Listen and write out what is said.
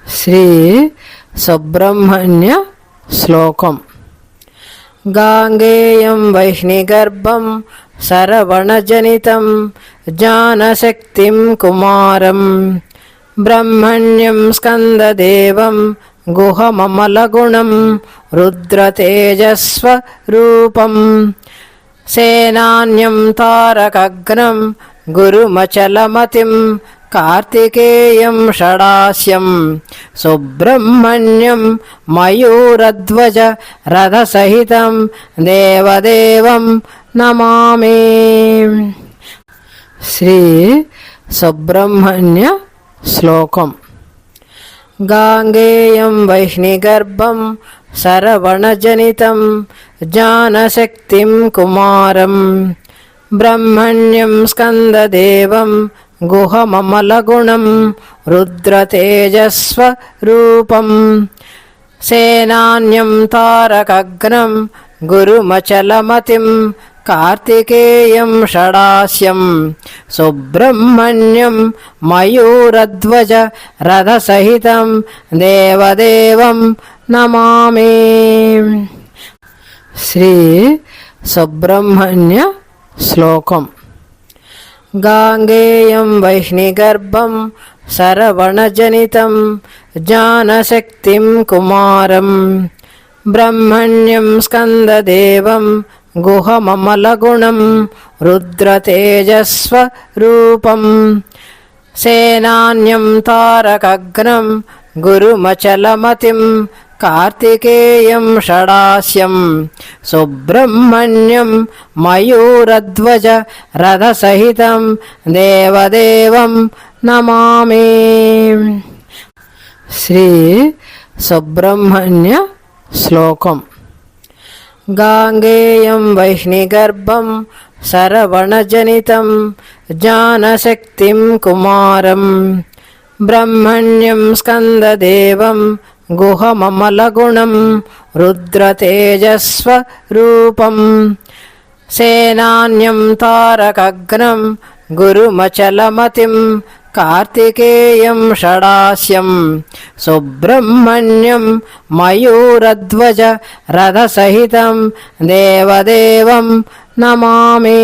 శ్రీ సుబ్రహ్మణ్య శ్లోకం. గాంగేయం వైష్ణిగర్భం శరవణజనితం జ్ఞానశక్తిం కుమారం బ్రహ్మణ్యం స్కందదేవం గుహమమలగుణం రుద్రతేజస్వరూపం సేనాన్యం తారకగ్నం గురుమచలమతిం కార్తికేయం షడాస్యం సుబ్రహ్మణ్యం మయూరధ్వజ రథసహితం దేవదేవం నమామి. శ్రీ సుబ్రహ్మణ్య శ్లోకం. గాంగేయం వైష్ణిగర్భం శరవణజనితం జ్ఞానశక్తిం కుమారం బ్రహ్మణ్యం స్కందదేవం గుహమమలగుణం రుద్రతేజస్వరూపం సేనాన్యం తారకగ్నం గురుమచలమతిం కార్తికేయం షడాస్యం సుబ్రహ్మణ్యం మయూరధ్వజ రథసహితం దేవదేవం నమామి. శ్రీ సుబ్రహ్మణ్య శ్లోకం. గాంగేయం వైష్ణిగర్భం శరవణజనితం జ్ఞానశక్తిం కుమారం బ్రహ్మణ్యం స్కందదేవం గుహమమలగుణం రుద్రతేజస్వరూపం సేనాన్యం తారకగ్నం గురుమచలమతిం కార్తికేయం షడాస్యం సుబ్రహ్మణ్యం మయూరధ్వజ రథసహితం దేవదేవం నమామి. శ్రీ సుబ్రహ్మణ్య శ్లోకం. గాంగేయం వైష్ణిగర్భం శరవణజనితం జ్ఞానశక్తిం కుమారం బ్రహ్మణ్యం స్కందదేవం గుహమమలగుణం రుద్రతేజస్వరూపం సేనాన్యం తారకగ్నం గురుమచలమతిం కార్తికేయం షడాస్యం సుబ్రహ్మణ్యం మయూరధ్వజ రథసహితం దేవదేవం నమామి. శ్రీ సుబ్రహ్మణ్య శ్లోకం. గాంగేయం వైష్ణిగర్భం శరవణజనితం జ్ఞానశక్తిం కుమారం బ్రహ్మణ్యం స్కందదేవం గుహమమలగుణం రుద్రతేజస్వరూపం సేనాన్యం తారకగ్నం గురుమచలమతిం కార్తికేయం షడాస్యం సుబ్రహ్మణ్యం మయూరధ్వజ రథసహితం దేవదేవం నమామి.